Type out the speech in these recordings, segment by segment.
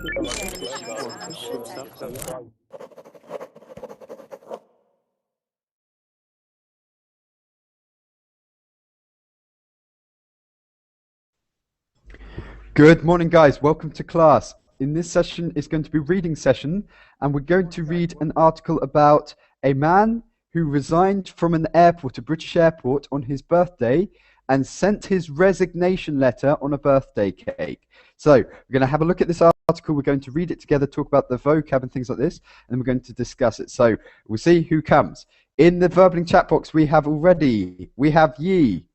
Good morning, guys. Welcome to class. In this session is going to be a reading session, and we're going to read an article about a man who resigned from an airport, a British airport, on his birthday and sent his resignation letter on a birthday cake. So we're going to have a look at this article. We're going to read it together, talk about the vocab and things like this, and we're going to discuss it. So we'll see who comes. In the Verbling chat box, we have Yi.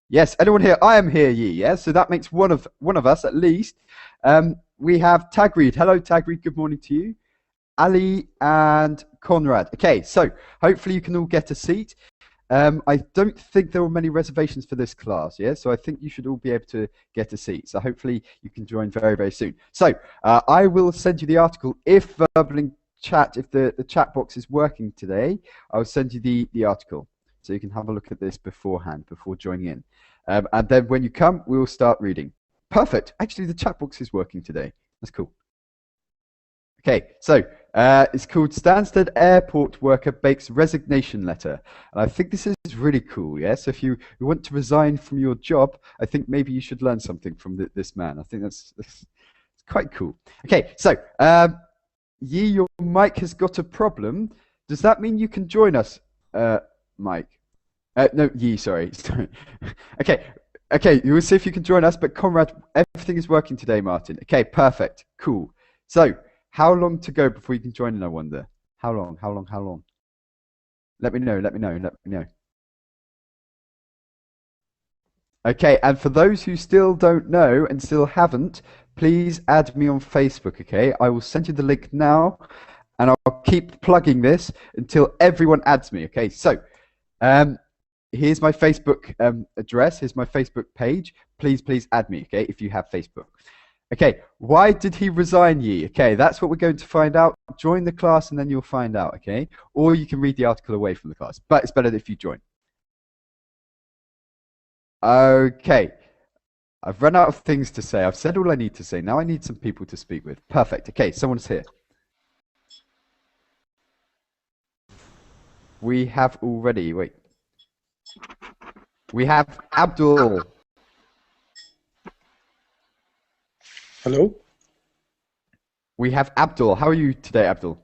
Yes, anyone here? I am here, Yi. Yes, so that makes one of us at least. We have Tagreed. Hello, Tagreed. Good morning to you. Ali and Conrad. Okay, so hopefully you can all get a seat. I don't think there were many reservations for this class, yeah? So I think you should all be able to get a seat. So hopefully you can join very, very soon. So I will send you the article if Verbling chat, if the chat box is working today, I'll send you the article. So you can have a look at this beforehand, before joining in. And then when you come, we'll start reading. Perfect. Actually, the chat box is working today. That's cool. Okay, so it's called Stansted Airport Worker Bakes Resignation Letter. And I think this is really cool, yeah? So if you want to resign from your job, I think maybe you should learn something from this man. I think that's quite cool. Okay, so Yi, your mic has got a problem. Does that mean you can join us, Mike? No, Yi, sorry. Okay, you will see if you can join us, but Conrad, everything is working today, Martin. Okay, perfect, cool. So, how long to go before you can join in, I wonder? How long? Let me know. Okay, and for those who still don't know and still haven't, please add me on Facebook, okay? I will send you the link now, and I'll keep plugging this until everyone adds me, okay? So, here's my Facebook address. Here's my Facebook page. Please add me, okay, if you have Facebook. Okay, why did he resign, Yi? Okay, that's what we're going to find out. Join the class and then you'll find out, okay? Or you can read the article away from the class, but it's better if you join. Okay, I've run out of things to say. I've said all I need to say. Now I need some people to speak with. Perfect. Okay, someone's here. We have already, wait. We have Abdul. Hello. We have Abdul. How are you today, Abdul?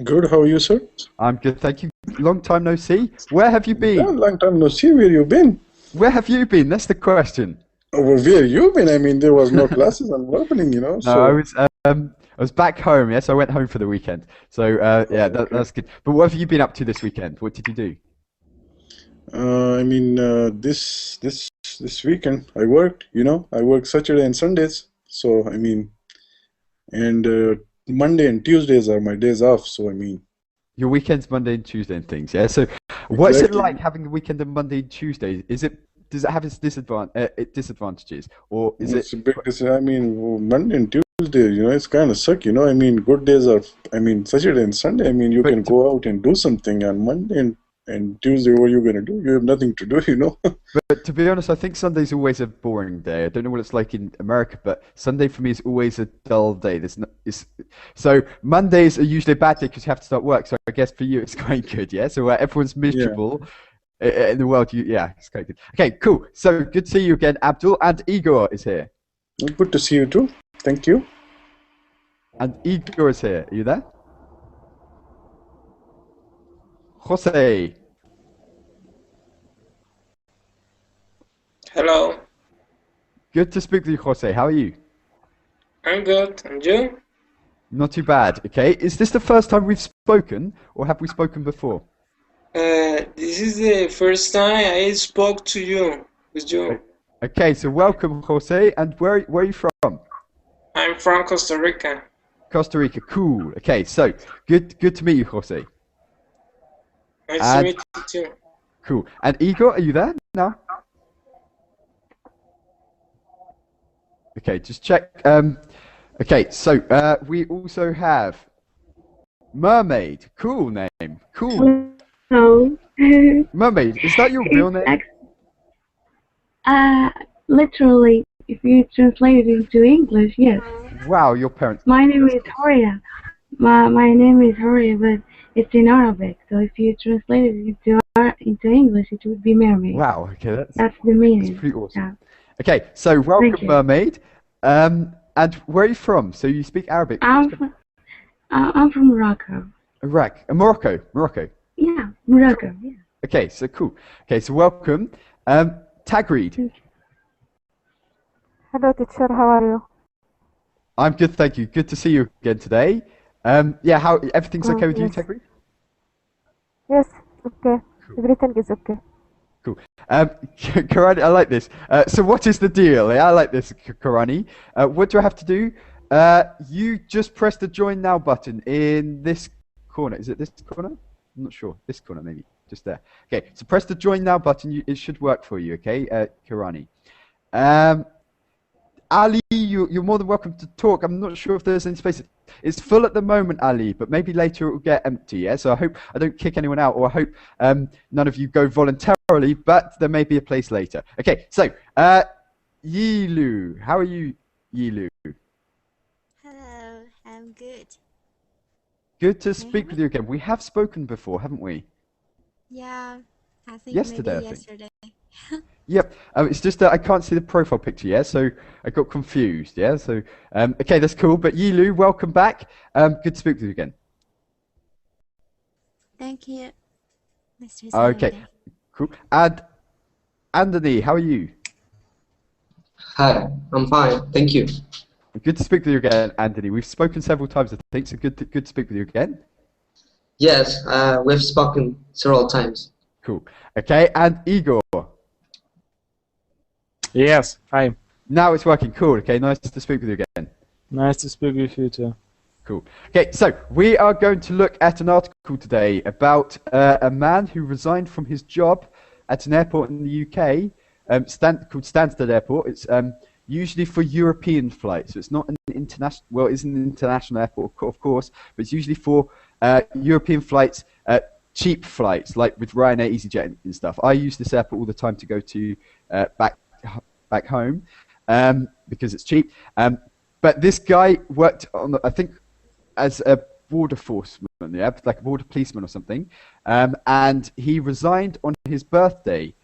Good. How are you, sir? I'm good, thank you. Long time no see. Where have you been? Yeah, long time no see. Where you been? Where have you been? That's the question. Oh, well, where you been? I mean, there was no classes and happening, you know. No, so. I was back home. Yes, I went home for the weekend. So yeah, that's good. But what have you been up to this weekend? What did you do? I mean, this weekend I worked. You know, I work Saturday and Sundays. So I mean, and Monday and Tuesdays are my days off. So I mean, your weekends, Monday and Tuesday and things. Yeah. So what's it like having the weekend on Monday and Tuesday? Does it have its disadvantages, or is it's a big I mean, Monday and Tuesday, you know, it's kind of suck. You know, I mean, good days are. I mean, Saturday and Sunday. I mean, you can go out and do something on Monday and Tuesday. What are you gonna do? You have nothing to do, you know. But to be honest, I think Sunday's always a boring day. I don't know what it's like in America, but Sunday for me is always a dull day. So Mondays are usually a bad day because you have to start work. So I guess for you it's quite good, yeah. So everyone's miserable in the world. Yeah, it's quite good. Okay, cool. So good to see you again, Abdul, and Igor is here. Good to see you too. Thank you. And Igor is here. Are you there? Jose. Hello. Good to speak to you, Jose. How are you? I'm good. And you? Not too bad. Okay. Is this the first time we've spoken, or have we spoken before? This is the first time I spoke to you, with you. Okay, so welcome, Jose. And where are you from? I'm from Costa Rica. Costa Rica. Cool. Okay, so good to meet you, Jose. Nice to meet you too. Cool. And Igor, are you there now? Okay, just check. Okay, so we also have Mermaid. Cool name. Cool. Hello. Mermaid, is that your real name? Literally If you translate it into English, yes. Wow, your parents. My name That's is cool. Horia. My name is Horia, but it's in Arabic. So if you translate it into English, it would be mermaid. Wow. Okay, That's the that's meaning. pretty awesome. Yeah. Okay, so Thank welcome, you. mermaid. And where are you from? So you speak Arabic. I'm from Morocco. Iraq, Morocco, Morocco. Yeah, Morocco. Yeah. Okay, so cool. Okay, so welcome. Tagreed. Hello, teacher. How are you? I'm good, thank you. Good to see you again today. Yeah, how everything's okay with you, Yes. Tagreed? Yes. Okay. Cool. Everything is okay. Cool. Karani, I like this. So what is the deal? Yeah, I like this, Karani. What do I have to do? You just press the join now button in this corner. Is it this corner? I'm not sure. This corner, maybe. Just there. Okay, so press the join now button. It should work for you, okay, Karani. Ali, you're more than welcome to talk. I'm not sure if there's any space. It's full at the moment, Ali, but maybe later it will get empty, yeah? So I hope I don't kick anyone out, or I hope none of you go voluntarily, but there may be a place later. Okay, so Yilu, how are you, Yilu? Hello, I'm good. Good to Can you hear speak me? with you again. We have spoken before, haven't we? Yeah, I think Yesterday, maybe I think. yesterday. Yep. It's just that I can't see the profile picture, yeah, so I got confused, yeah. So okay, that's cool. But Yilu, welcome back. Good to speak with you again. Thank you. Nice to see you Okay, again. cool. And Anthony, how are you? Hi, I'm fine, thank you. Good to speak with you again, Anthony. We've spoken several times, I think, so good to speak with you again. Yes, we've spoken several times. Cool. Okay, and Igor. Yes, hi. Now it's working. Cool. Okay, nice to speak with you again. Nice to speak with you too. Cool. Okay, so we are going to look at an article today about a man who resigned from his job at an airport in the UK called Stansted Airport. It's usually for European flights. So it's not an international. Well, it's an international airport, of course, but it's usually for European flights, cheap flights, like with Ryanair, EasyJet, and stuff. I use this airport all the time to go to back home because it's cheap. But this guy worked on, I think, as a border forceman, yeah, like a border policeman or something, and he resigned on his birthday.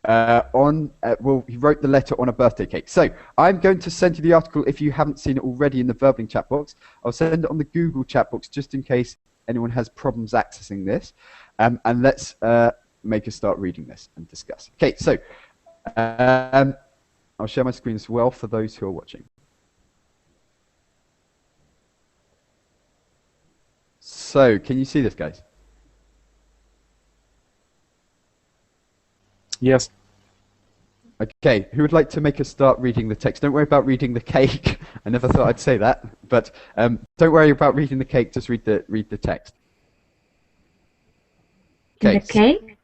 Well, he wrote the letter on a birthday cake. So I'm going to send you the article if you haven't seen it already in the Verbling chat box. I'll send it on the Google chat box just in case anyone has problems accessing this. And let's make us start reading this and discuss. Okay, so I'll share my screen as well for those who are watching. So, can you see this, guys? Yes. Okay, who would like to make us start reading the text? Don't worry about reading the cake. I never thought I'd say that, but don't worry about reading the cake. Just read the text. Okay. The cake?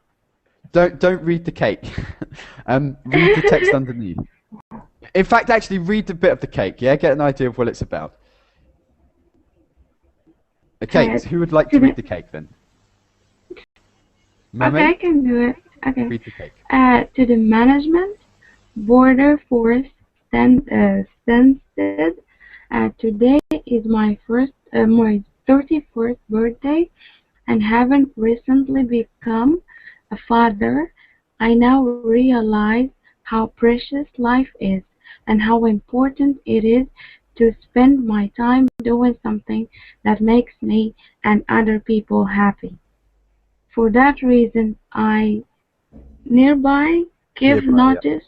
Don't read the cake. Read the text underneath. In fact, actually, read a bit of the cake. Yeah, get an idea of what it's about. Okay, so who would like to read the cake then? Okay, I can do it. Okay. Read the cake. To the management, border force Stansted. Today is my 31st birthday, and having recently become a father, I now realize how precious life is and how important it is to spend my time doing something that makes me and other people happy. For that reason, I hereby give notice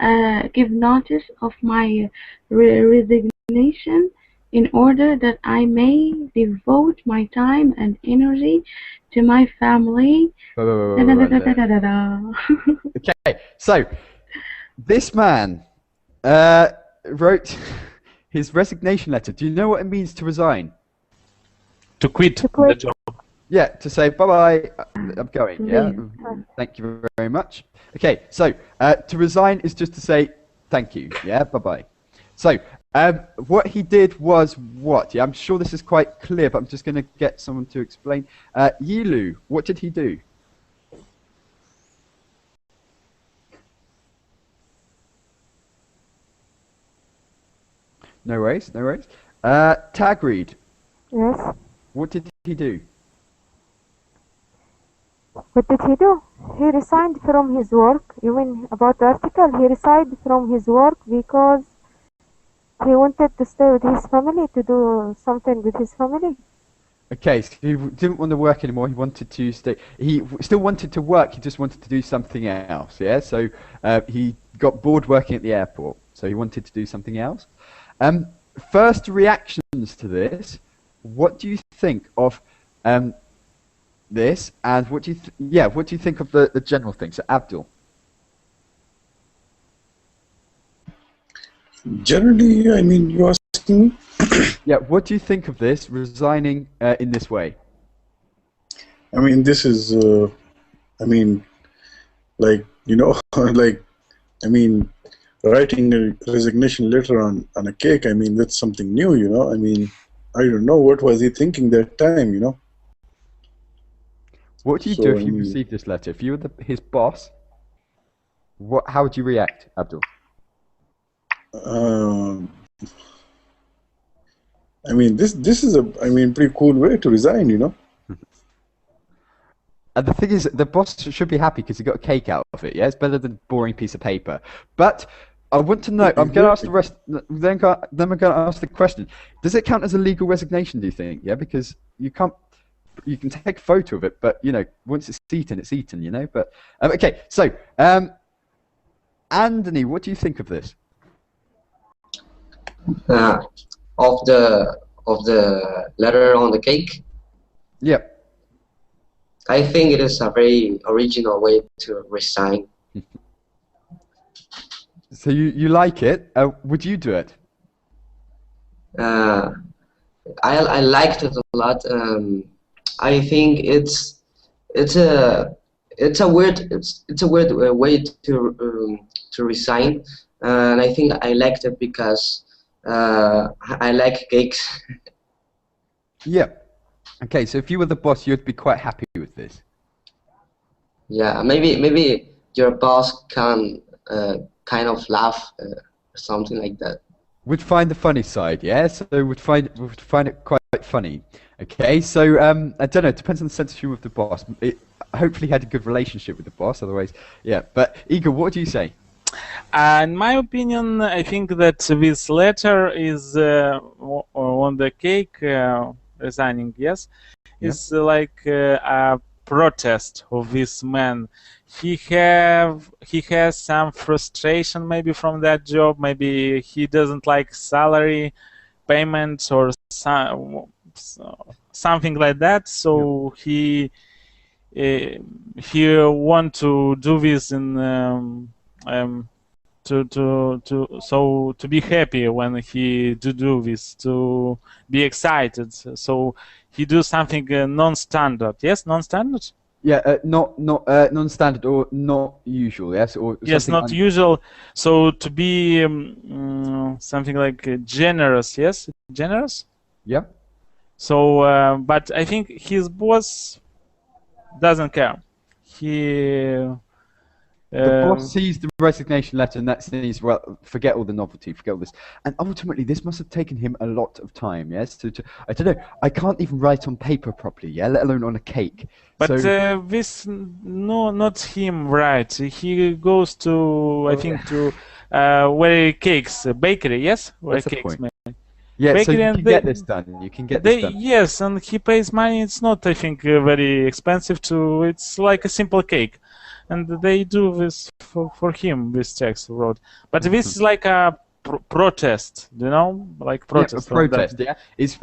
of my resignation in order that I may devote my time and energy to my family. Okay, so this man wrote his resignation letter. Do you know what it means to resign? To quit the job. Yeah, to say bye-bye, I'm going, yeah? Thank you very much. Okay, so to resign is just to say thank you, yeah? Bye-bye. So what he did was what? Yeah, I'm sure this is quite clear, but I'm just going to get someone to explain. Yilu, what did he do? No worries, no worries. Tagreed, Yes. what did he do? What did he do? He resigned from his work. You mean about the article? He resigned from his work because he wanted to stay with his family, to do something with his family. Okay, so he didn't want to work anymore. He wanted to stay. He still wanted to work. He just wanted to do something else. Yeah. So he got bored working at the airport. So he wanted to do something else. Um, First reactions to this. What do you think of this? And what do you what do you think of the general thing? So Abdul. Generally, I mean, you're asking me? Yeah. What do you think of this resigning in this way? I mean, this is, I mean, like, like, I mean, writing a resignation letter on a cake, I mean, that's something new, I mean, I don't know, what was he thinking that time? What would you do So, if I you mean, received this letter? If you were his boss, how would you react, Abdul? um, I mean, this is I mean, pretty cool way to resign. And the thing is, the boss should be happy because he got a cake out of it. Yeah, it's better than a boring piece of paper. But I want to know. I'm going to ask the rest. Then we're going to ask the question: does it count as a legal resignation? Do you think? Yeah, because you can't. You can take a photo of it, but once it's eaten, it's eaten. But okay. So, Anthony, what do you think of this? Uh, of the letter on the cake. Yeah. I think it is a very original way to resign. So you like it? Would you do it? I liked it a lot. I think it's a weird way to resign, and I think I liked it because I like cakes. Yeah. Okay, so if you were the boss, you'd be quite happy with this. Yeah, maybe your boss can kind of laugh or something like that. Would find the funny side, yeah. So would find it quite funny. Okay, so I don't know. It depends on the sense of humor of the boss. It hopefully had a good relationship with the boss. Otherwise, yeah. But Igor, what do you say? In my opinion, I think that this letter is on the cake resigning. Yes, it's like a protest of this man. He has some frustration maybe from that job. Maybe he doesn't like salary payments or something like that. So he want to do this in to be happy when he do this, to be excited. So he do something non-standard. Yes, non-standard. Yeah, not non-standard or not usual. Yes, or yes, not usual. So to be something like generous. Yes, generous. Yeah. So, but I think his boss doesn't care. The boss sees the resignation letter and that says, well, forget all the novelty, forget all this. And ultimately, this must have taken him a lot of time, yes? I don't know, I can't even write on paper properly, yeah, let alone on a cake. But this, no, not him, right? He goes to, I think, to where cakes, bakery, yes? Where cakes, yeah, bakery, so you can get this done. You can get this done. Yes, and he pays money. It's not, I think, very expensive to. It's like a simple cake, and they do this for him. This text wrote, but this is like a protest, like protest. Yeah, a protest. Yeah, it's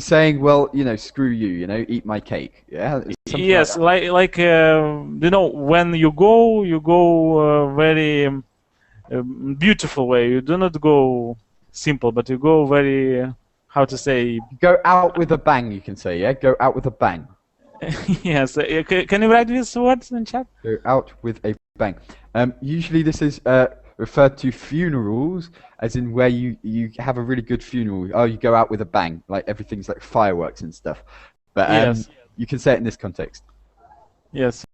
saying, well, screw you. Eat my cake. Yeah. Yes, like when you go very beautiful way. You do not go simple, but you go very, how to say? Go out with a bang, you can say, yeah? Go out with a bang. Yes. Can you write these words in chat? Go out with a bang. Usually this is referred to funerals, as in where you have a really good funeral. Oh, you go out with a bang, like everything's like fireworks and stuff. But yes. You can say it in this context. Yes.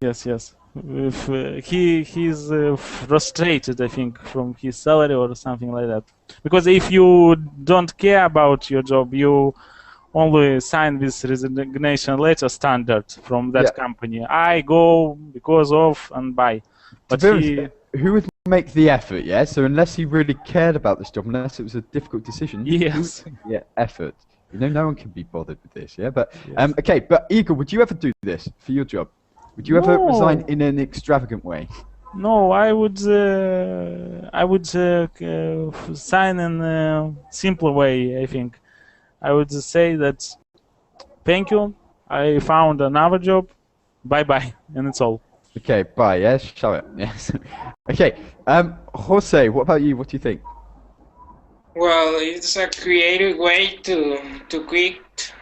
if he's frustrated, I think, from his salary or something like that. Because if you don't care about your job, you only sign this resignation letter standard from that company. I go because of and by. But who would make the effort? Yeah. So unless he really cared about this job, unless it was a difficult decision, yes, effort. You know, no one can be bothered with this. Yeah. But okay. But Igor, would you ever do this for your job? Would you ever resign in an extravagant way? No, I would sign in a simpler way. I think I would say that thank you. I found another job. Bye bye, and it's all. Okay, bye. Yes, show it. Yes. Okay. Jose, what about you? What do you think? Well, it's a creative way to quit.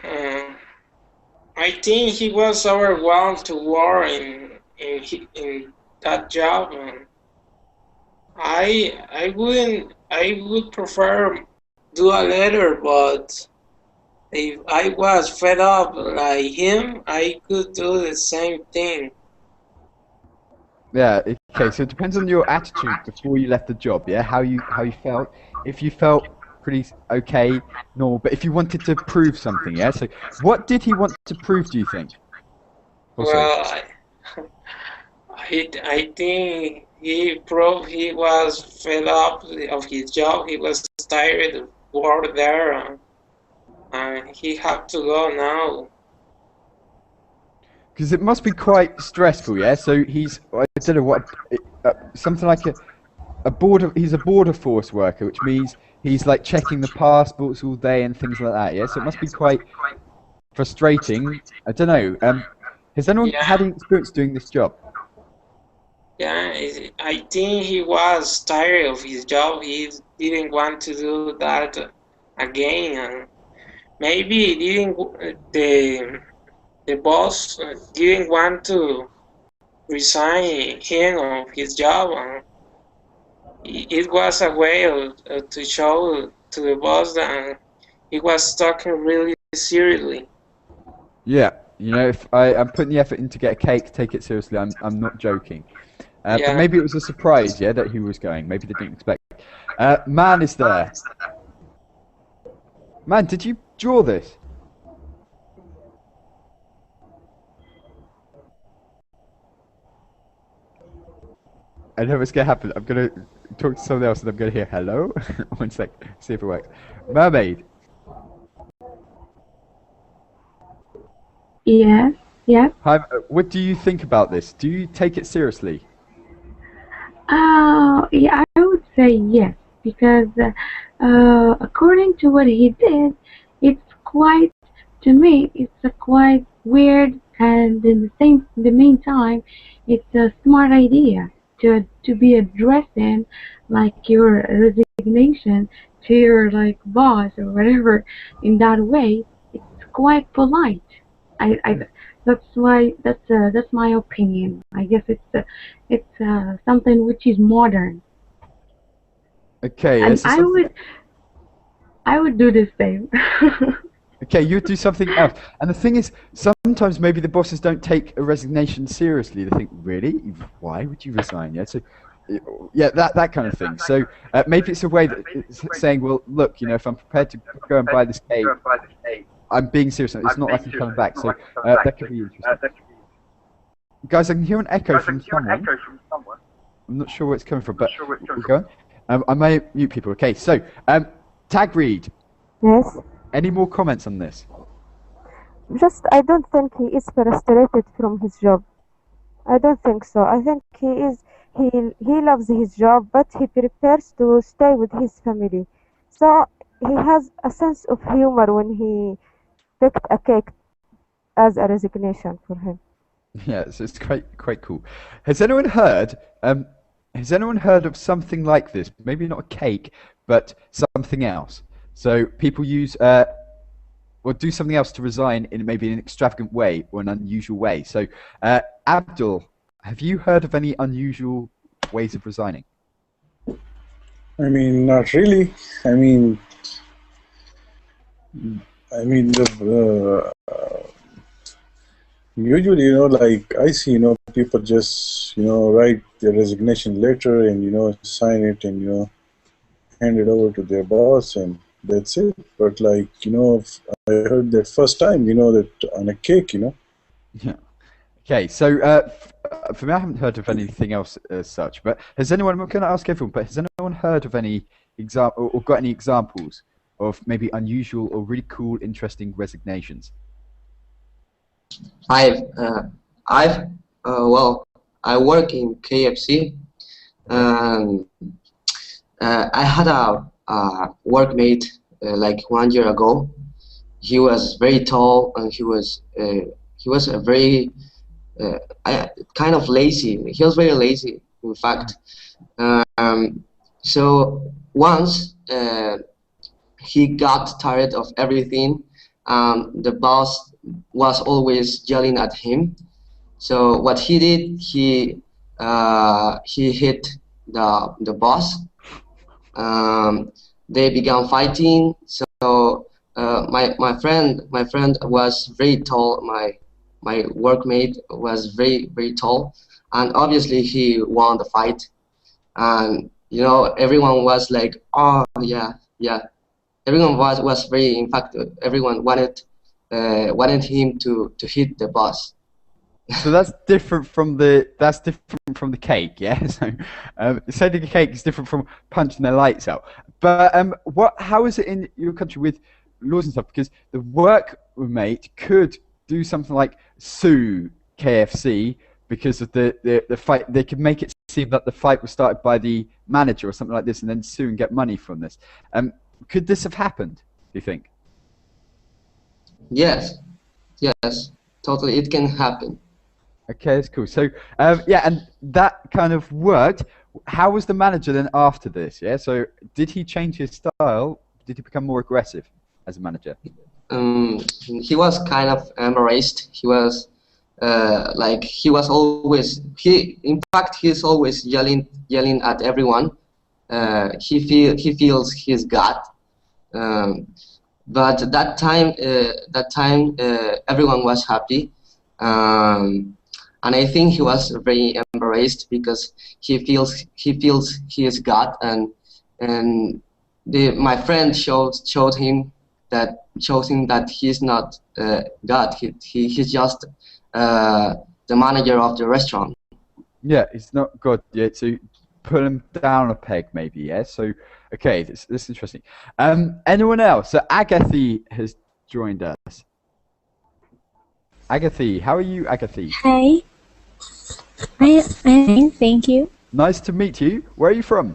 I think he was overwhelmed to work in that job. I would prefer do a letter, but if I was fed up like him, I could do the same thing. Yeah. Okay. So it depends on your attitude before you left the job. Yeah. How you felt. If you felt pretty okay, normal, but if you wanted to prove something, yeah. So what did he want to prove? Do you think? Also? Well, I think he proved he was fed up of his job. He was tired of work there, and he had to go now. Because it must be quite stressful, yeah. So he's, I don't know what, something like he's a border force worker, which means he's like checking the passports all day and things like that, yeah. So it must be quite frustrating. I don't know. Has anyone had any experience doing this job? Yeah, I think he was tired of his job. He didn't want to do that again, and maybe the boss didn't want to resign him of his job. And it was a way to show to the boss that he was talking really seriously. Yeah, you know, if I'm putting the effort in to get a cake, take it seriously. I'm not joking. But maybe it was a surprise, yeah, that he was going. Maybe they didn't expect. Man is there. Man, did you draw this? I know what's going to happen. I'm going to talk to someone else and I'm going to hear hello. 1 sec, see if it works. Mermaid. Yes, yes. Hi, what do you think about this? Do you take it seriously? Yeah, I would say yes, because according to what he did, it's quite, to me, it's a quite weird, and in the meantime, it's a smart idea to be addressing like your resignation to your like boss or whatever in that way. It's quite polite. That's why that's my opinion. I guess it's something which is modern. Okay. And I would do the same. Okay, you would do something else. And the thing is, sometimes maybe the bosses don't take a resignation seriously. They think, really? Why would you resign? Yeah. So, yeah, that kind of thing. So maybe it's a way that it's saying, well, look, you know, if I'm prepared to go and buy this cake, I'm being serious. It's not like I'm coming back. So that could be interesting. Guys, I can hear an echo from someone. I'm not sure where it's coming from, but go on. I may mute people. Okay, so Tag Reed. Yes. Any more comments on this? Just, I don't think he is frustrated from his job. I don't think so. I think he loves his job, but he prefers to stay with his family. So he has a sense of humor when he picked a cake as a resignation for him. Yeah, so it's quite cool. Has anyone heard of something like this? Maybe not a cake, but something else. So people use or do something else to resign in maybe an extravagant way or an unusual way. So Abdul, have you heard of any unusual ways of resigning? I mean, not really. I mean Usually, like I see, people just, write their resignation letter and, sign it and, hand it over to their boss and that's it. But like, I heard that first time, that on a cake, Yeah. Okay, so for me, I haven't heard of anything else as such. But has anyone? I'm going to ask everyone. But has anyone heard of any example or got any examples of maybe unusual or really cool, interesting resignations? I've well, I work in KFC, and I had a workmate like 1 year ago. He was very tall, and he was a very kind of lazy. He was very lazy, in fact. So once he got tired of everything. The boss was always yelling at him. So what he did, he hit the boss. They began fighting. So my friend was very tall. My workmate was very tall, and obviously he won the fight. And everyone was like, oh yeah. Everyone was very, in fact, everyone wanted him to hit the boss. So that's different from the cake, yeah. So sending a cake is different from punching the lights out. But how is it in your country with laws and stuff? Because the workmate could do something like sue KFC because of the fight. They could make it seem that the fight was started by the manager or something like this, and then sue and get money from this. Could this have happened, do you think? Yes, totally, it can happen. Okay, that's cool. So, yeah, and that kind of worked. How was the manager then after this? Yeah, so did he change his style? Did he become more aggressive as a manager? He was kind of embarrassed. He was he was always he's always yelling at everyone. He feels he's God. But that time everyone was happy, and I think he was very embarrassed because he feels he is God, and my friend showed him that he's not God. He's just the manager of the restaurant. Yeah, he's not God yet. So put him down a peg, maybe. Yeah. So okay, this is interesting. Anyone else? So Agathy has joined us. Agathy, how are you, Agathy? Hi. I'm fine, thank you. Nice to meet you. Where are you from?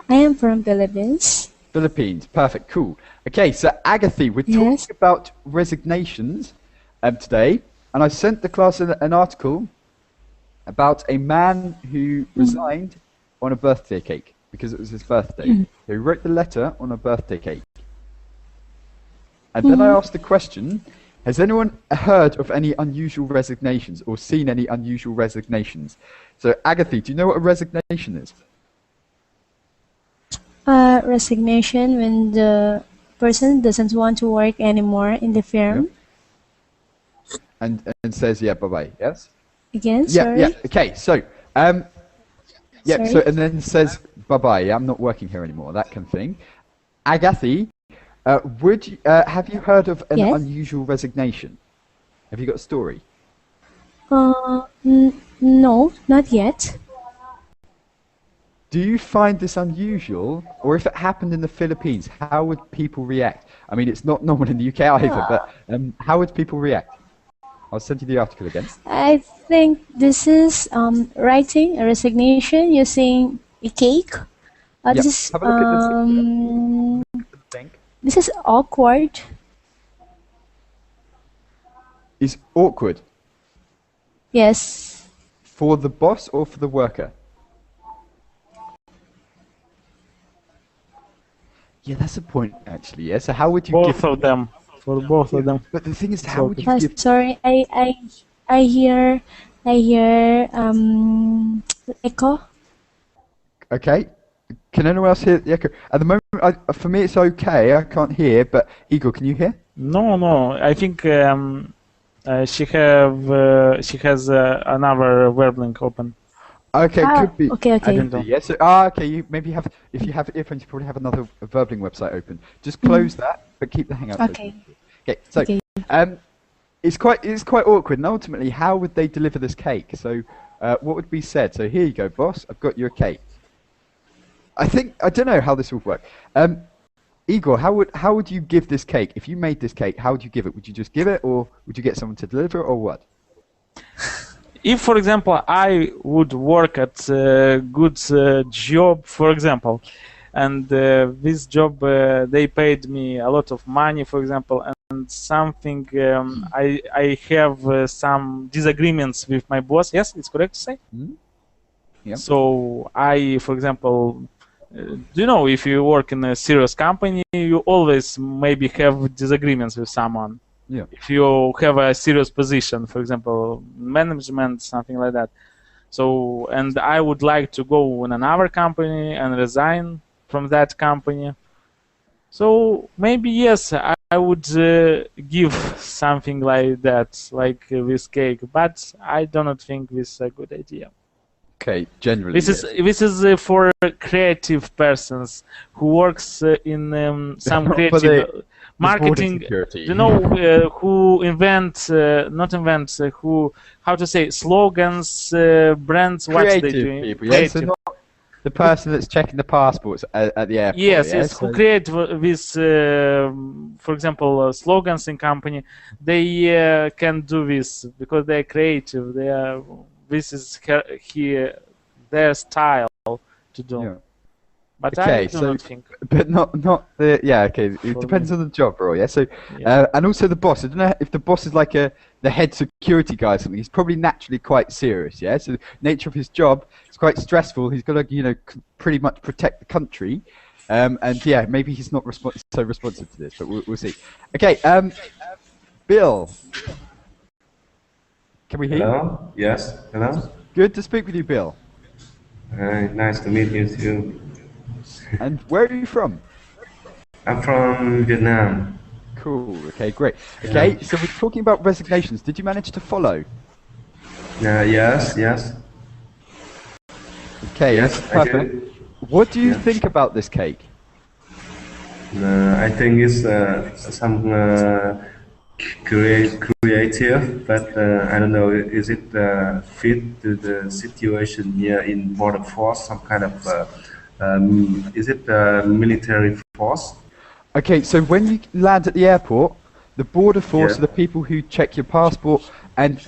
I am from Philippines. Philippines. Perfect. Cool. Okay, so Agathy, we're talking about resignations today, and I sent the class an article about a man who resigned on a birthday cake because it was his birthday. He wrote the letter on a birthday cake. And then I asked the question, has anyone heard of any unusual resignations or seen any unusual resignations? So Agathy, do you know what a resignation is? Resignation, when the person doesn't want to work anymore in the firm. Yeah. And says, yeah, bye-bye, yes? Again, sorry? Yeah, okay, so, so, and then says, bye-bye, I'm not working here anymore, that kind of thing. Agathy, have you heard of an unusual resignation? Have you got a story? No, not yet. Do you find this unusual, or if it happened in the Philippines, how would people react? I mean, it's not normal in the UK either, but how would people react? I'll send you the article again. I think this is writing a resignation using a cake. This is have a look at this. This is awkward. Is awkward? Yes. For the boss or for the worker? Yeah, that's a point actually. Yeah. So how would you both of them? For both of them. But the thing is, how would you give? Sorry, I hear echo. Okay. Can anyone else hear the echo? At the moment, for me, it's okay. I can't hear. But Igor, can you hear? No. I think She has another web link open. Okay, could be. Okay, I okay. don't know. Yes. Okay. You maybe have, if you have earphones, you probably have another Verbling website open. Just Mm. close that, but keep the Hangouts Okay. open. Okay. So, Okay. it's quite awkward. And ultimately, how would they deliver this cake? So, what would be said? So here you go, boss. I've got your cake. I don't know how this would work. Igor, how would you give this cake? If you made this cake, how would you give it? Would you just give it, or would you get someone to deliver it, or what? If, for example, I would work at a good job, for example, and this job they paid me a lot of money, for example, and something I have some disagreements with my boss. Yes, it's correct to say. Mm-hmm. Yeah. So I, for example, do you know, if you work in a serious company, you always maybe have disagreements with someone. Yeah. If you have a serious position, for example, management, something like that. So, and I would like to go in another company and resign from that company. So maybe yes, I would give something like that, like this cake. But I do not think this is a good idea. Okay, generally. This is for creative persons who works in some For creative marketing. security. You know, who invent, not invent, who, how to say, slogans, brands, what they Creative do. people, yes. So not the person that's checking the passports at the airport. Yes, yes. who create this, for example, slogans in company. They can do this because they're creative. They are. This is their style to do. Yeah. But Okay, I do not think. But not the okay. It depends on the job role, yeah. So and also the boss. I don't know if the boss is like the head security guy or something. He's probably naturally quite serious, yeah. So the nature of his job is quite stressful. He's got to pretty much protect the country, and yeah, maybe he's not so responsive to this, but we'll see. Okay, Bill, can we hear you? Hello? Yes, hello? Good to speak with you, Bill. Nice to meet you too. And where are you from? I'm from Vietnam. Cool, okay, great. Okay, so we're talking about resignations. Did you manage to follow? Yes. Okay, Yes, perfect. I did. What do you think about this cake? I think it's some creative, but I don't know, is it fit to the situation here in border force, some kind of, is it military force? Okay, so when you land at the airport, the border force are the people who check your passport and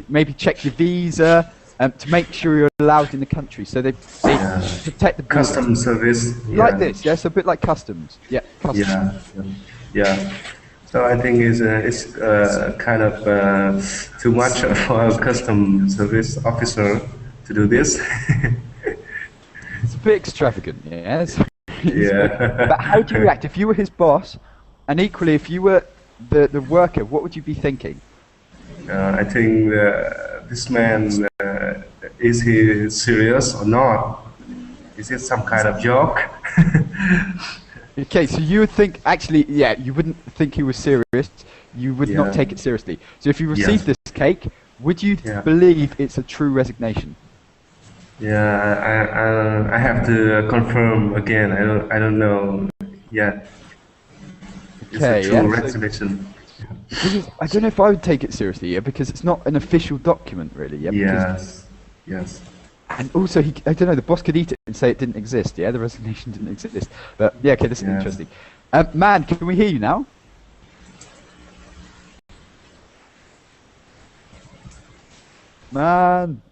maybe check your visa to make sure you're allowed in the country. So they protect the border. Customs service. Like this, yes, a bit like customs. Yeah, customs. Yeah. So I think it's kind of too much for a customs service officer to do this. It's a bit extravagant, yes. Yeah. But how do you react if you were his boss, and equally if you were the worker? What would you be thinking? I think this man, is he serious or not? Is it some kind of joke? Okay, so you would think, actually, yeah, you wouldn't think he was serious. You would not take it seriously. So if you received this cake, would you believe it's a true resignation? Yeah, I have to confirm again. I don't know yet. Okay, it's a true resignation. I don't know if I would take it seriously, because it's not an official document, really. Yes. And also, I don't know, the boss could eat it and say it didn't exist, yeah? The resignation didn't exist. But, yeah, okay, this is interesting. Man, can we hear you now? Man,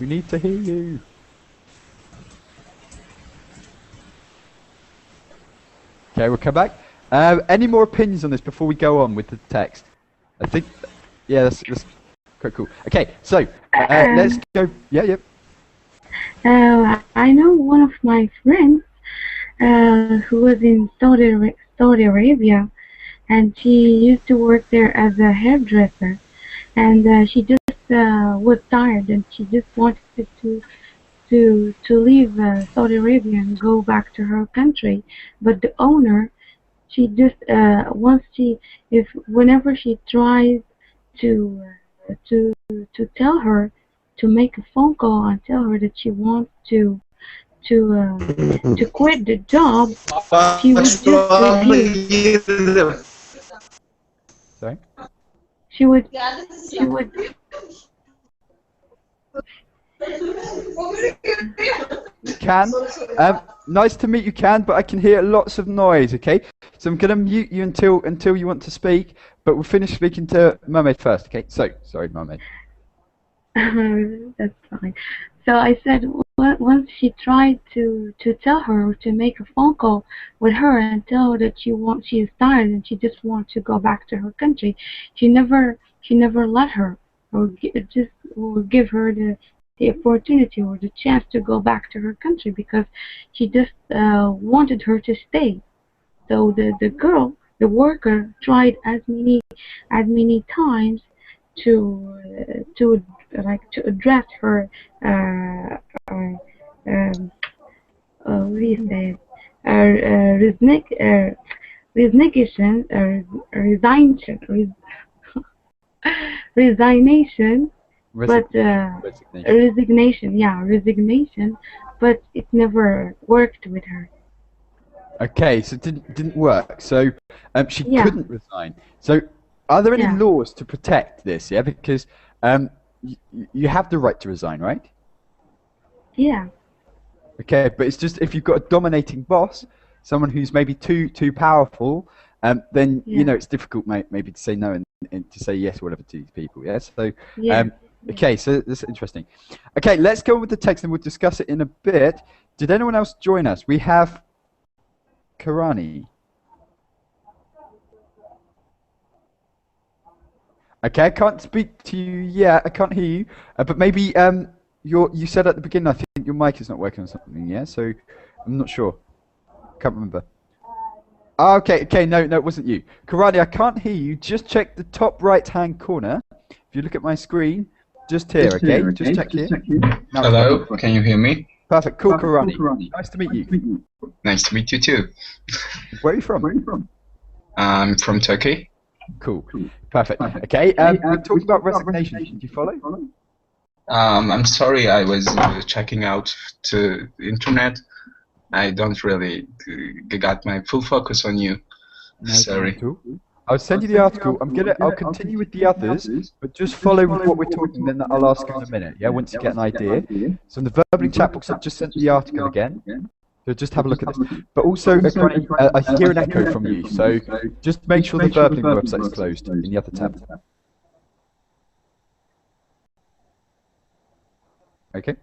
we need to hear you. Okay, we'll come back. Any more opinions on this before we go on with the text? I think, yeah, that's quite cool. Okay, so, let's go, yeah. I know one of my friends who was in Saudi Arabia, and she used to work there as a hairdresser, and she just was tired, and she just wanted to leave Saudi Arabia and go back to her country. But the owner, she just whenever she tries to to tell her to make a phone call and tell her that she wants to quit the job, she would just refuse. Sorry? She would Can. Nice to meet you, Can, but I can hear lots of noise, okay? So I'm going to mute you until you want to speak, but we'll finish speaking to Mermaid first, okay? So, sorry, Mermaid. That's fine. So I said once she tried to tell her to make a phone call with her and tell her that she is tired and she just wants to go back to her country, she never let her or give her the opportunity or the chance to go back to her country because she just wanted her to stay. So the girl, the worker, tried as many times to address her what do you say resignation resignation but resignation, but it never worked with her. Okay, so it didn't work. So she couldn't resign. So are there any laws to protect this? Yeah, because you have the right to resign, right? Yeah. Okay, but it's just if you've got a dominating boss, someone who's maybe too powerful, then you know it's difficult maybe to say no and to say yes or whatever to these people. Yeah. So okay, so this is interesting. Okay, let's go on with the text and we'll discuss it in a bit. Did anyone else join us? We have Karani. Okay, I can't speak to you yet. I can't hear you. But maybe you said at the beginning, I think your mic is not working or something. Yeah, so I'm not sure. Can't remember. Oh, okay, no, it wasn't you. Karani, I can't hear you. Just check the top right-hand corner. If you look at my screen, just here, okay? Just check here. Hello, can you hear me? Perfect, cool, Karani. Nice to meet you. Nice to meet you too. Where are you from? I'm from Turkey. Cool. Perfect. Okay, we're talking about resignation. Did you follow? I'm sorry, I was checking out to the internet. I don't really got my full focus on you. No, sorry. I'll send you the article. I'll continue with the others, but just follow with what we're talking. Then I'll ask in a minute. Yeah, once you get an idea. So in the verbally chat box, I've just sent the article again. So just have a look at this. But also, I hear an echo from you. So just make sure the Verbling website is closed in the other tab. Okay.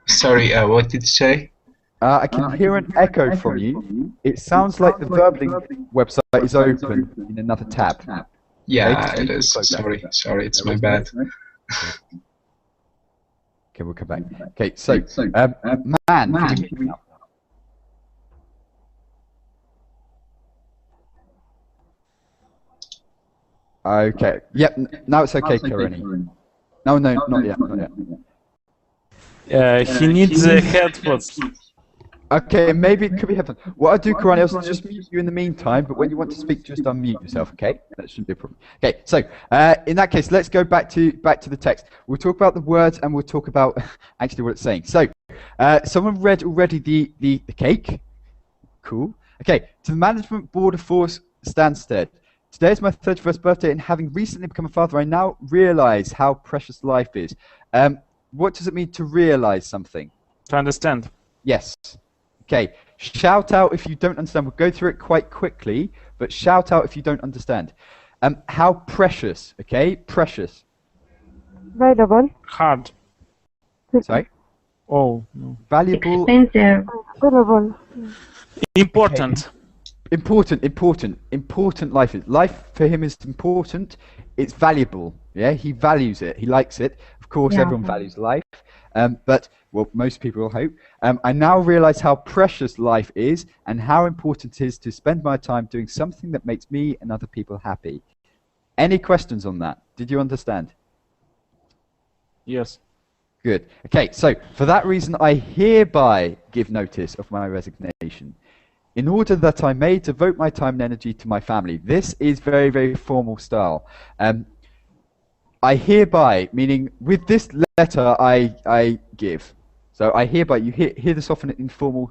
Sorry, what did you say? I can hear an echo from you. It sounds like the Verbling website is open in another tab. Yeah, it is. Sorry, it's my bad. Okay, we'll come back. Okay, so, man, can you hear me now? Okay, yep, now it's okay, Karani. No, not yet. He needs headphones. Okay, maybe it could be headphones. What I'll do, Karani, I'll just mute you in the meantime, but when you want to speak, just unmute yourself, okay? That shouldn't be a problem. Okay, so in that case, let's go back to the text. We'll talk about the words and we'll talk about actually what it's saying. So, someone read already the cake. Cool. Okay, to the management board of Force Stansted. Today is my 31st birthday, and having recently become a father, I now realize how precious life is. What does it mean to realize something? To understand. Yes. Okay, shout out if you don't understand. We'll go through it quite quickly, but shout out if you don't understand. How precious, okay? Precious. Valuable. Hard. Sorry? Oh, no. Valuable. Expensive. Valuable. Important. Okay. Important life is. Life for him is important. It's valuable. Yeah, he values it. He likes it. Of course, everyone values life. But, well, most people hope. I now realize how precious life is and how important it is to spend my time doing something that makes me and other people happy. Any questions on that? Did you understand? Yes. Good. Okay, so for that reason, I hereby give notice of my resignation, in order that I may devote my time and energy to my family. This is very, very formal style. I hereby, meaning with this letter I give. So I hereby, you hear this often in formal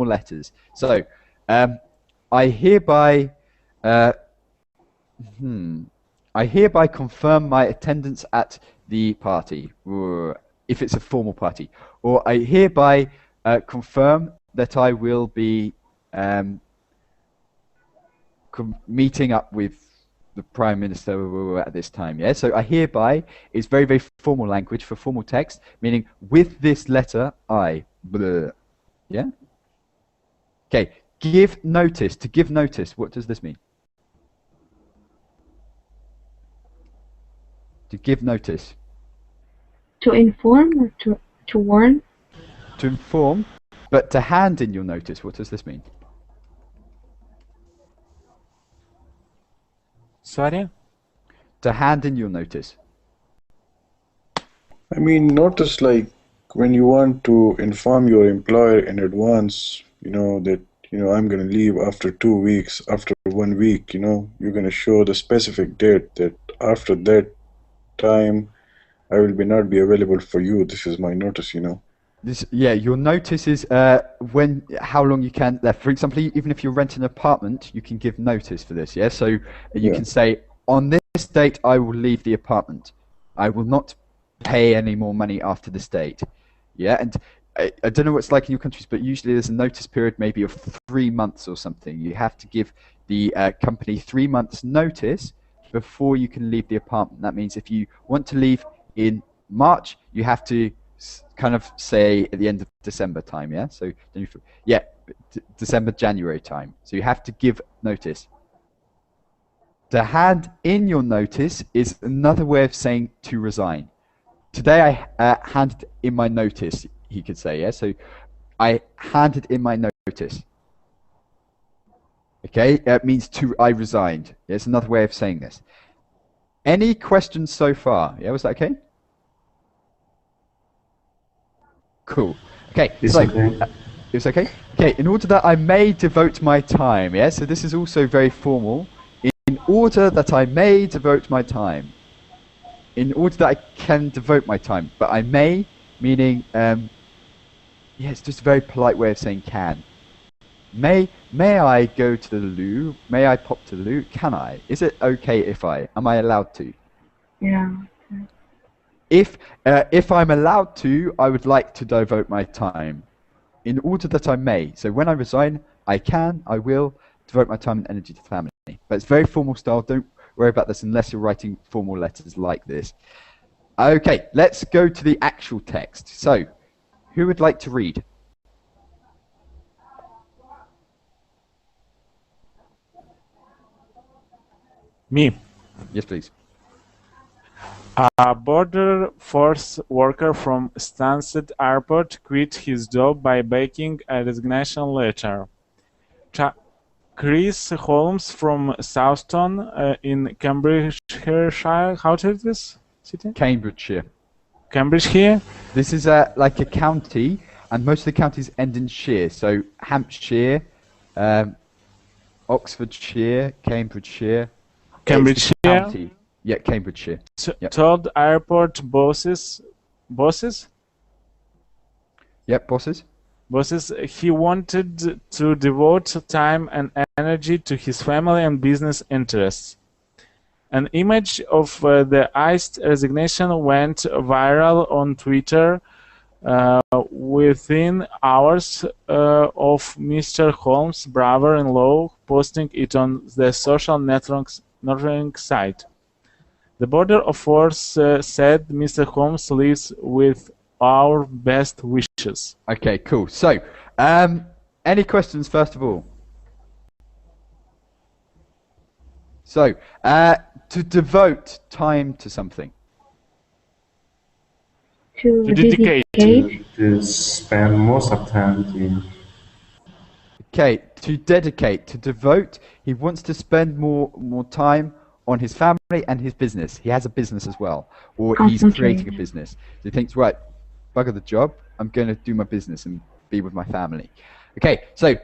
letters. So I hereby I hereby confirm my attendance at the party, or if it's a formal party, or I hereby confirm that I will be meeting up with the Prime Minister at this time. Yeah, so I hereby is very, very formal language for formal text, meaning with this letter I. Blah. Yeah. Okay. Give notice. To give notice. What does this mean? To give notice. To inform or to warn? To inform, but to hand in your notice. What does this mean? Sorry? To hand in your notice. I mean, notice like when you want to inform your employer in advance, that, I'm going to leave after 2 weeks, after 1 week, you're going to show the specific date that after that time, I will not be available for you. This is my notice, Your notice is how long you can left. For example, even if you're renting an apartment, you can give notice for this. Yeah, so you can say on this date I will leave the apartment. I will not pay any more money after this date. Yeah, and I don't know what it's like in your countries, but usually there's a notice period maybe of 3 months or something. You have to give the company 3 months notice before you can leave the apartment. That means if you want to leave in March, you have to kind of say at the end of December time, yeah? So, December, January time. So you have to give notice. To hand in your notice is another way of saying to resign. Today I handed in my notice, he could say, yeah? So I handed in my notice. Okay, it means I resigned. Yeah, it's another way of saying this. Any questions so far? Yeah, was that okay? Cool. Okay, it's okay. It's okay? Okay, in order that I may devote my time, yeah? So this is also very formal. In order that I may devote my time. In order that I can devote my time. But I may, meaning, it's just a very polite way of saying can. May I go to the loo? May I pop to the loo? Can I? Is it okay if am I allowed to? Yeah. If I'm allowed to, I would like to devote my time. In order that I may. So when I resign, I will devote my time and energy to family. But it's very formal style. Don't worry about this unless you're writing formal letters like this. Okay, let's go to the actual text. So, who would like to read? Me. Yes, please. A border force worker from Stansted Airport quit his job by making a resignation letter. Chris Holmes from Southampton in Cambridgeshire. How to read this city? Cambridgeshire. Cambridgeshire? This is like a county, and most of the counties end in shire. So Hampshire, Oxfordshire, Cambridgeshire. Cambridgeshire? County. Yeah, Cambridgeshire. Told airport bosses? Yep, bosses. Bosses, he wanted to devote time and energy to his family and business interests. An image of the iced resignation went viral on Twitter within hours of Mr. Holmes' brother-in-law posting it on the social networking site. The border force said Mr. Holmes lives with our best wishes. Okay, cool. So, any questions first of all? So, to devote time to something. To dedicate. To spend most of time in. Okay, to dedicate, to devote. He wants to spend more time on his family and his business. He has a business as well, or he's creating a business. So he thinks, right, bugger the job, I'm going to do my business and be with my family. Okay, so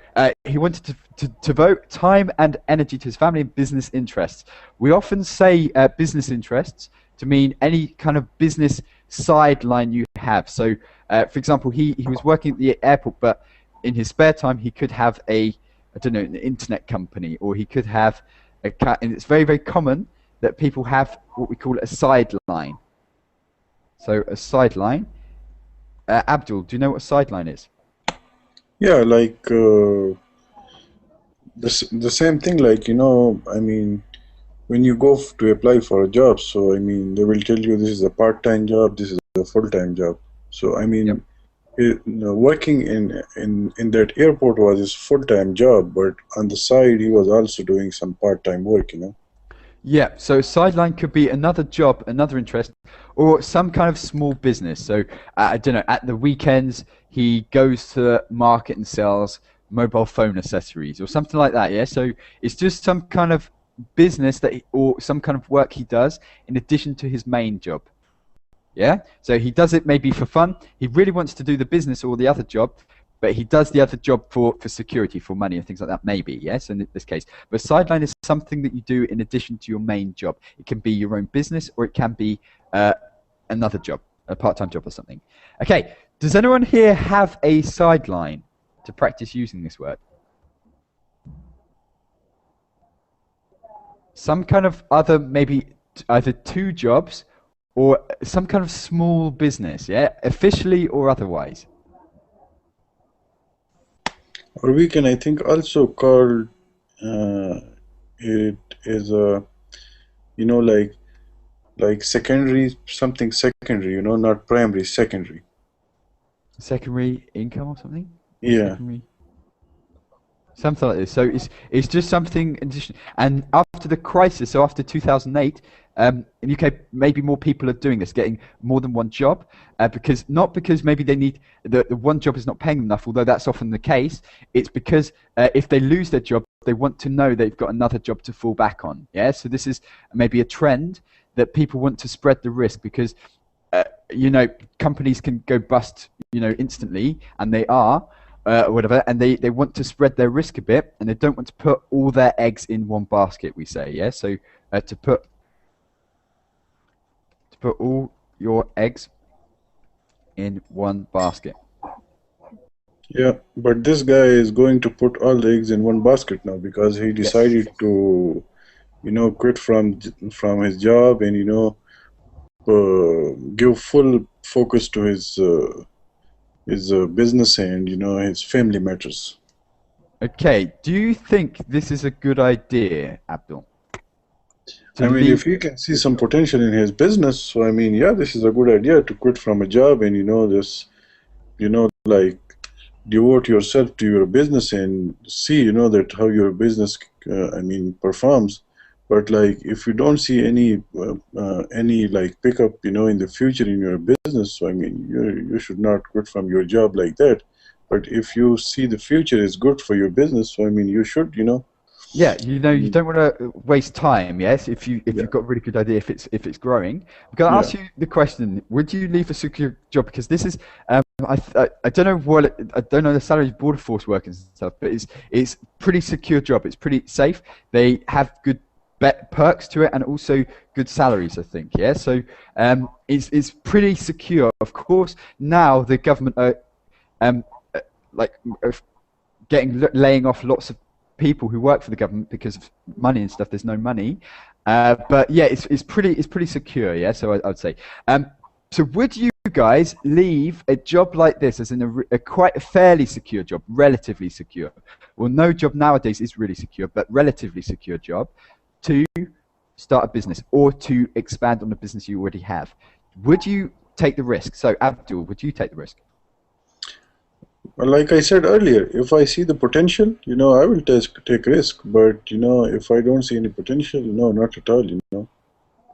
he wanted to devote time and energy to his family and business interests. We often say business interests to mean any kind of business sideline you have. So, for example, he was working at the airport, but in his spare time he could have I don't know, an internet company, or he could have and it's very, very common that people have what we call a sideline. So a sideline. Abdul, do you know what a sideline is? Yeah, like the same thing. Like, you know, I mean, when you go to apply for a job, so I mean, they will tell you this is a part-time job, this is a full-time job. So I mean, working in that airport was his full-time job, but on the side he was also doing some part-time work, you know. Yeah, so sideline could be another job, another interest, or some kind of small business. So I don't know, at the weekends he goes to the market and sells mobile phone accessories or something like that. Yeah, so it's just some kind of business or some kind of work he does in addition to his main job. Yeah, so he does it maybe for fun. He really wants to do the business or the other job, but he does the other job for security, for money and things like that, maybe, yes, in this case. But sideline is something that you do in addition to your main job. It can be your own business, or it can be another job, a part-time job or something. Okay, does anyone here have a sideline to practice using this word? Some kind of other, maybe either two jobs or some kind of small business, yeah, officially or otherwise. Or we can, I think, also call it as a, you know, like secondary, something secondary, you know, not primary, secondary. Secondary income or something? Yeah. Secondary. Something like this. So it's just something in addition. And after the crisis, so after 2008, in the UK, maybe more people are doing this, getting more than one job, because maybe they need the one job is not paying them enough, although that's often the case. It's because if they lose their job, they want to know they've got another job to fall back on. Yeah, so this is maybe a trend that people want to spread the risk, because you know, companies can go bust, you know, instantly, and they are. Or whatever, and they want to spread their risk a bit, and they don't want to put all their eggs in one basket, we say, yeah? So to put all your eggs in one basket. Yeah, but this guy is going to put all the eggs in one basket now, because he decided to, you know, quit from his job and, you know, give full focus to his business and, you know, his family matters. Okay, do you think this is a good idea, Abdul? I mean, if you can see some potential in his business, so I mean, yeah, this is a good idea to quit from a job and, you know, this, you know, like devote yourself to your business and see, you know, that how your business, I mean, performs. But like, if you don't see any like pickup, you know, in the future in your business, so I mean, you should not quit from your job like that. But if you see the future is good for your business, so I mean, you should, you know. Yeah, you know, you don't want to waste time. Yes, if you've got a really good idea, if it's growing. I'm going to ask you the question: would you leave a secure job? Because this is, I don't know I don't know the salary of border force workers and stuff, but it's pretty secure job. It's pretty safe. They have good perks to it and also good salaries, I think. Yeah, so it's pretty secure. Of course, now the government are laying off lots of people who work for the government because of money and stuff. There's no money, but yeah, it's pretty secure. Yeah, so I would say. So would you guys leave a job like this, as in a quite fairly secure job, relatively secure? Well, no job nowadays is really secure, but relatively secure job, to start a business or to expand on a business you already have? Would you take the risk? So Abdul, would you take the risk? Well, like I said earlier, if I see the potential, you know, I will take risk. But, you know, if I don't see any potential, no, not at all, you know.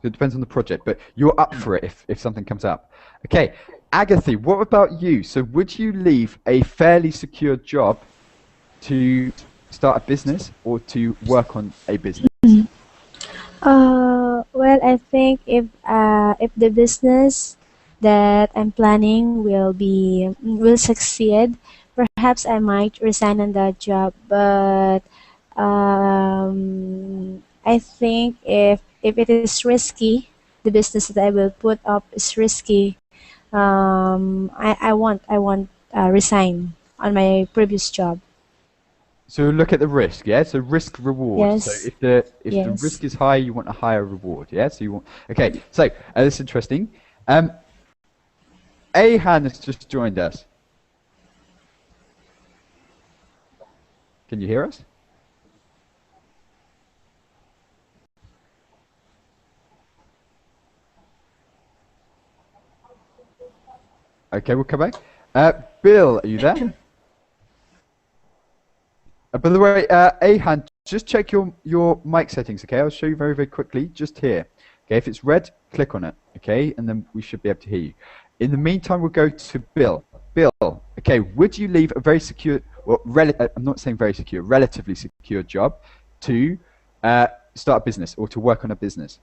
It depends on the project, but you're up for it if something comes up. Okay, Agatha, what about you? So would you leave a fairly secure job to start a business or to work on a business? Well, I think if the business that I'm planning will succeed, perhaps I might resign on that job. But I think if it is risky, the business that I will put up is risky, I won't resign on my previous job. So look at the risk, yeah. So risk reward. Yes. So if the Yes. risk is high, you want a higher reward, yeah. So you want. Okay. So this is interesting. Ahan has just joined us. Can you hear us? Okay, we'll come back. Bill, are you there? By the way, Ahan, just check your mic settings, okay? I'll show you very, very quickly, just here. Okay, if it's red, click on it, okay? And then we should be able to hear you. In the meantime, we'll go to Bill. Bill, okay, would you leave a very secure, well, I'm not saying very secure, relatively secure job to start a business or to work on a business?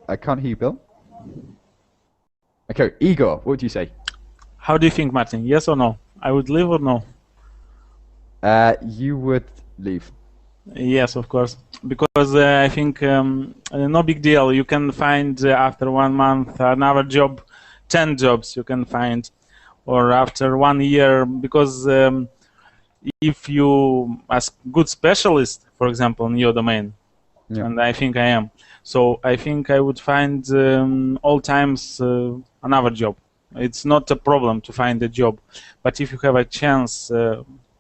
I can't hear you, Bill. Okay, Igor, what would you say? How do you think, Martin? Yes or no? I would leave or no? You would leave. Yes, of course, because I think no big deal. You can find after 1 month another job, 10 jobs you can find, or after 1 year, because if you as good specialist, for example, in your domain, and I think I am, so I think I would find all times another job. It's not a problem to find a job, but if you have a chance,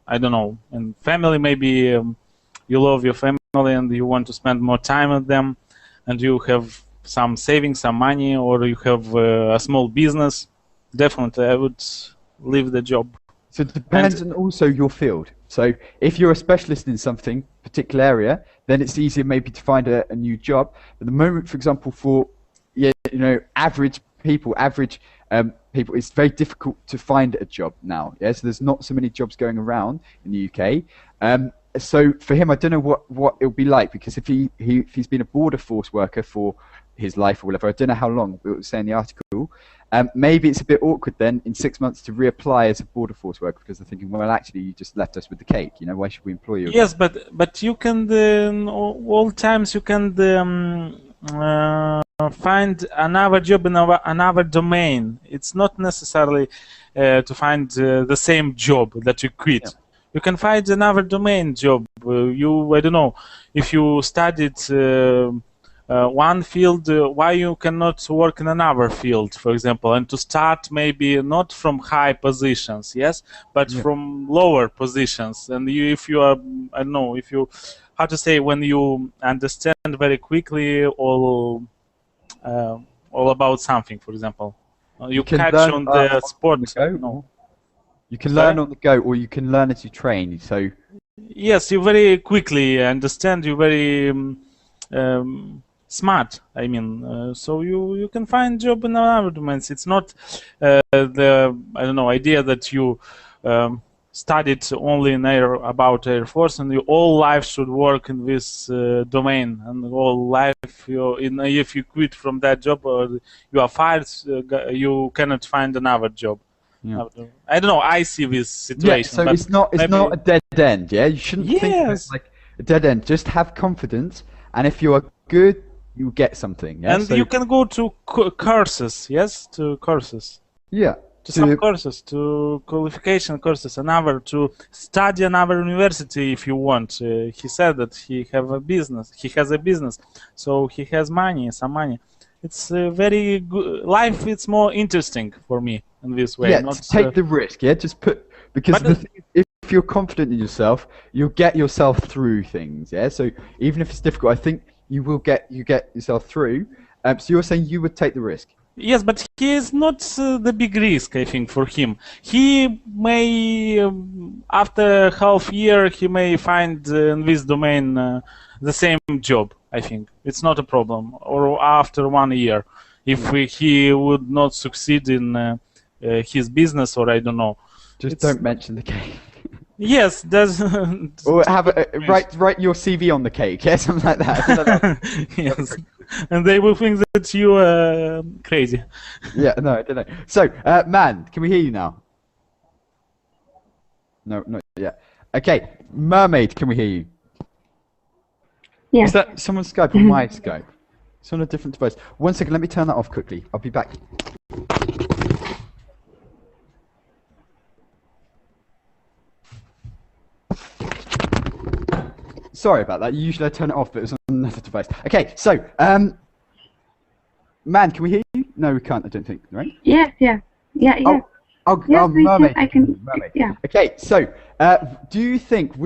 I don't know, and family maybe. You love your family and you want to spend more time with them, and you have some savings, some money, or you have a small business, definitely I would leave the job. So it depends on also your field. So if you're a specialist in something, particular area, then it's easier maybe to find a new job. At the moment, for example, for average people, it's very difficult to find a job now. Yeah, so there's not so many jobs going around in the UK. So for him, I don't know what it'll be like, because if he's been a border force worker for his life or whatever, I don't know how long, but it was saying in the article, maybe it's a bit awkward then in 6 months to reapply as a border force worker, because they're thinking, well, actually, you just left us with the cake. Why should we employ you? Yes, but you can all times you can find another job in another domain. It's not necessarily to find the same job that you quit. Yeah. You can find another domain job. I don't know, if you studied one field, why you cannot work in another field, for example, and to start maybe not from high positions, yes, but from lower positions. And if you are, I don't know, if you, how to say, when you understand very quickly all about something, for example, you catch on the spot. You can learn on the go, or you can learn as you train. So yes, you very quickly understand. You very smart. I mean, so you can find job in other domains. It's not the idea that you studied only in about Air Force and your whole life should work in this domain, and all life if you quit from that job or you are fired, you cannot find another job. Yeah. I don't know. I see this situation. Yeah, so it's not a dead end. Yeah, you shouldn't think of it like a dead end. Just have confidence, and if you are good, you get something. Yeah? And you can go to courses. Yes, to courses. Yeah. To some courses, to qualification courses, to study another university if you want. He said that he has a business, so he has some money. It's very good. Life is more interesting for me in this way. Yeah, not take the risk. Yeah, just because if you're confident in yourself, you'll get yourself through things. Yeah, so even if it's difficult, I think you get yourself through. So you're saying you would take the risk? Yes, but he is not the big risk, I think, for him. He may, after half year, he may find in this domain the same job, I think. It's not a problem. Or after 1 year, if he would not succeed in his business, or I don't know. Just don't mention the cake. Yes, that's... or write your CV on the cake, yeah, something like that. Yes. And they will think that you are crazy. Yeah, no, I don't know. So, Man, can we hear you now? No, not yet. Okay, Mermaid, can we hear you? Yeah. Is that someone's Skype or my Skype? It's on a different device. 1 second, let me turn that off quickly. I'll be back. Sorry about that. Usually I turn it off, but it was on another device. Okay, so, man, can we hear you? No, we can't, I don't think, right? Yes, yeah. Yeah, yeah. Yes, Mermaid. I can. Mermaid. Yeah. Okay, so, do you think,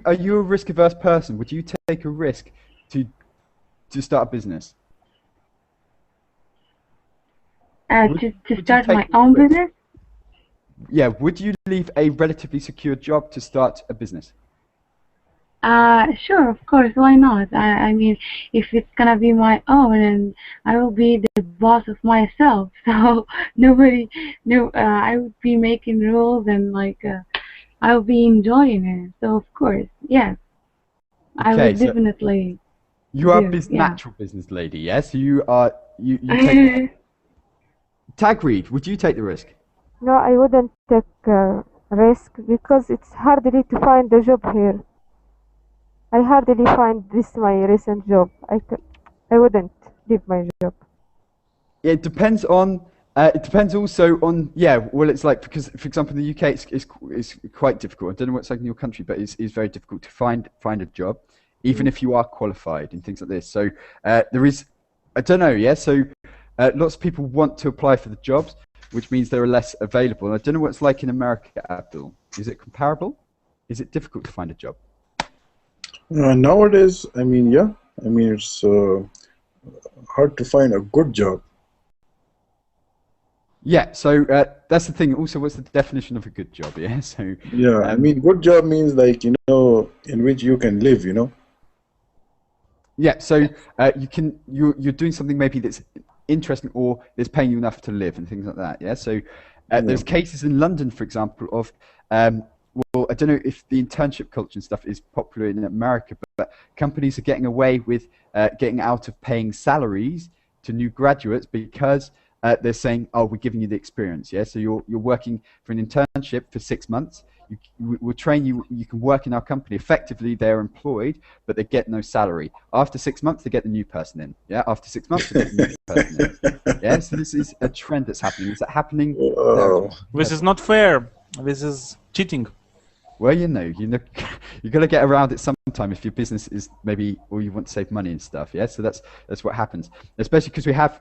are you a risk-averse person? Would you take a risk to start a business? To start my own business? Yeah, would you leave a relatively secure job to start a business? Sure, of course, why not? I mean, if it's gonna be my own, and I will be the boss of myself, so I would be making rules, and like, I will be enjoying it. So of course, yes, I would definitely. You are a natural business lady, yes? So you take Tagreed, would you take the risk? No, I wouldn't take risk because it's hardly to find a job here. I hardly find this my recent job. I wouldn't leave my job. Yeah, it depends on. It depends also on. Yeah, well, it's like because, for example, in the UK, it's quite difficult. I don't know what's like in your country, but it's very difficult to find a job, even if you are qualified and things like this. So there is. I don't know. Yeah, so lots of people want to apply for the jobs, which means there are less available. And I don't know what it's like in America, Abdul. Is it comparable? Is it difficult to find a job? Nowadays, I mean, yeah. I mean, it's hard to find a good job. Yeah, so that's the thing. Also, what's the definition of a good job? Yeah, so yeah, I mean, good job means like in which you can live. Yeah, so you're doing something maybe that's interesting or that's paying you enough to live and things like that. Yeah, so there's cases in London, for example, of well, I don't know if the internship culture and stuff is popular in America, but companies are getting away with getting out of paying salaries to new graduates because they're saying, "Oh, we're giving you the experience." Yeah, so you're working for an internship for 6 months. We'll train you. You can work in our company. Effectively, they're employed, but they get no salary. After 6 months, they get the new person in. Yeah, after 6 months, they get the new person in. Yeah, so this is a trend that's happening. Is that happening? Wow. This is not fair. This is cheating. Well, you got to get around it sometime if your business is maybe, or you want to save money and stuff. Yeah, so that's what happens. Especially because we have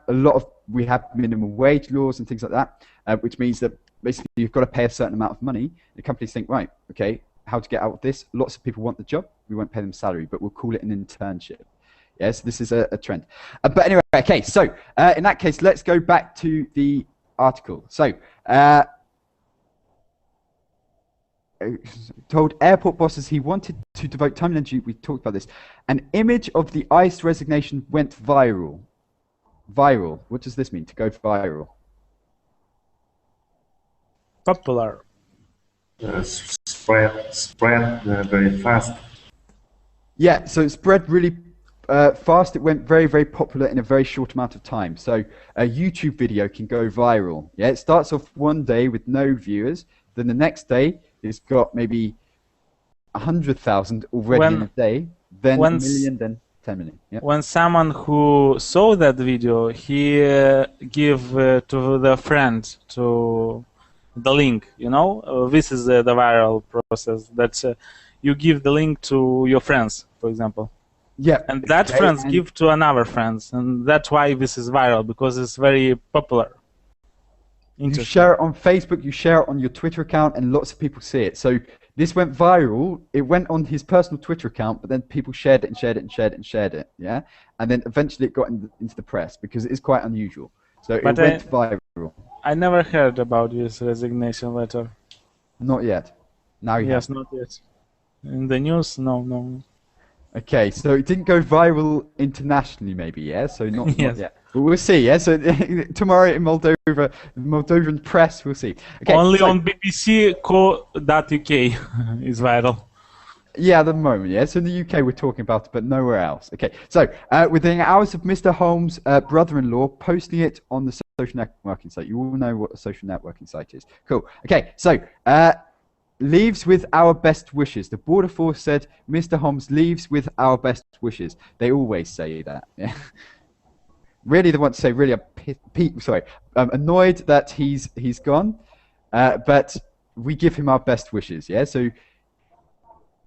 minimum wage laws and things like that, which means that basically you've got to pay a certain amount of money. The companies think, right, okay, how to get out of this? Lots of people want the job. We won't pay them salary, but we'll call it an internship. Yes, this is a trend. But anyway, okay. So in that case, let's go back to the article. So. Told airport bosses he wanted to devote time and energy. We talked about this. An image of the ICE resignation went viral. Viral. What does this mean? To go viral? Popular. Spread very fast. Yeah. So it spread really fast. It went very, very popular in a very short amount of time. So a YouTube video can go viral. Yeah. It starts off one day with no viewers. Then the next day, it's got maybe 100,000 already in a day, then a million, then 10 million. Yep. When someone who saw that video, he give to the friend to the link. This is the viral process. That you give the link to your friends, for example. Yeah. And that friends give to another friends, and that's why this is viral, because it's very popular. You share it on Facebook, you share it on your Twitter account, and lots of people see it. So this went viral. It went on his personal Twitter account, but then people shared it and shared it and shared it and shared it. Yeah, and then eventually it got into the press because it is quite unusual. So it went viral. I never heard about this resignation letter. Not yet. Now you have. Not yet. In the news, no. Okay, so it didn't go viral internationally, maybe, yeah? So not yet. But we'll see, yeah? So tomorrow in Moldova, the Moldovan press, we'll see. Okay, only on bbc.co.uk is viral. Yeah, at the moment, yeah? So in the UK we're talking about it, but nowhere else. Okay, so within hours of Mr. Holmes' brother-in-law posting it on the social networking site. You all know what a social networking site is. Cool. Okay, so leaves with our best wishes. The border force said, Mr. Holmes leaves with our best wishes. They always say that. Yeah. Really, they want to say, really, I'm annoyed that he's gone, but we give him our best wishes. Yeah. So,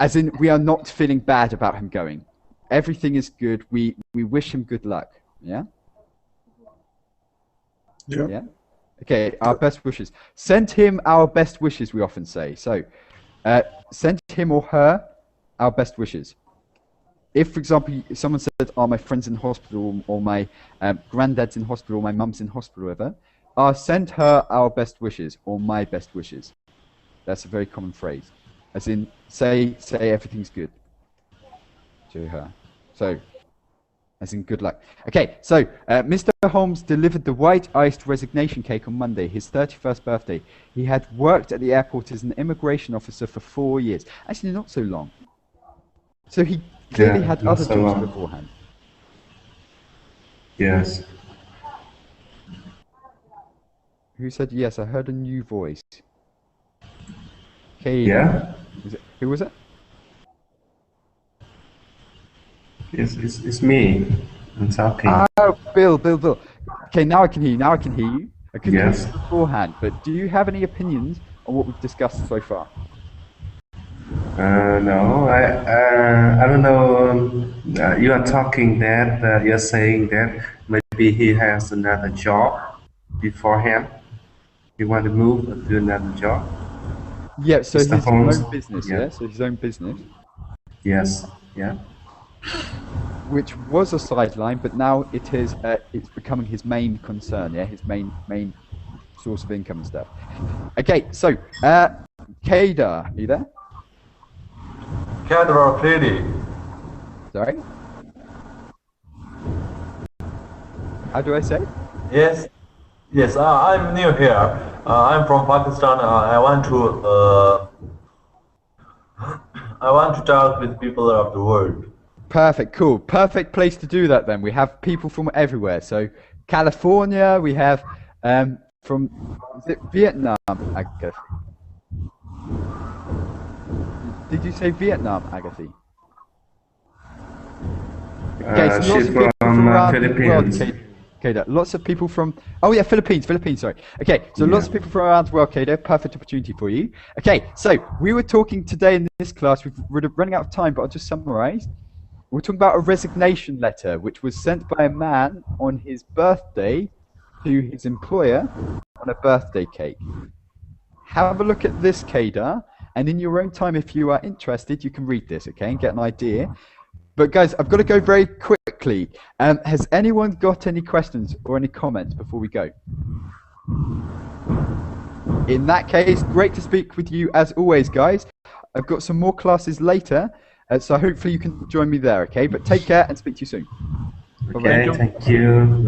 as in, we are not feeling bad about him going. Everything is good. We wish him good luck. Yeah. Yeah. Yeah. Okay. Our best wishes. Send him our best wishes. We often say so. Send him or her our best wishes. If, for example, someone said, "Oh, my friend's in hospital," or "My granddad's in hospital," or "My mum's in hospital," whatever, send her our best wishes or my best wishes. That's a very common phrase, as in say everything's good to her. So, as in good luck. Okay, so Mr. Holmes delivered the white iced resignation cake on Monday, his 31st birthday. He had worked at the airport as an immigration officer for 4 years. Actually, not so long. So he clearly had other jobs beforehand. Yes. Who said yes? I heard a new voice. Kate. Yeah. Who was it? It's me. I'm talking. Oh, Bill. Okay, now I can hear you. I couldn't hear Yes. you beforehand, but do you have any opinions on what we've discussed so far? No, I don't know. You are talking that you're saying that maybe he has another job beforehand. He want to move to another job. Yeah, so Mr. his Holmes. own business, yeah? So his own business. Yes, yeah. Which was a sideline, but now it's becoming his main concern, yeah? His main source of income and stuff. Okay, so, Kada, are you there? Cadra Clearly. Sorry? How do I say? Yes, I'm new here. I'm from Pakistan. I want to talk with people of the world. Perfect, cool. Perfect place to do that then. We have people from everywhere. So California, we have from is it Vietnam, Agatha? Did you say Vietnam, Agatha? Okay, so lots of people from around Philippines. the world, Kada. Lots of people from Philippines, sorry. Okay, so lots of people from around the world, Kada. Perfect opportunity for you. Okay, so we were talking today in this class, we're running out of time, but I'll just summarize. We're talking about a resignation letter, which was sent by a man on his birthday to his employer on a birthday cake. Have a look at this, Kada, and in your own time, if you are interested, you can read this, okay, and get an idea. But guys, I've got to go very quickly. Has anyone got any questions or any comments before we go? In that case, great to speak with you as always, guys. I've got some more classes later, so hopefully you can join me there, okay? But take care and speak to you soon. Okay, thank you.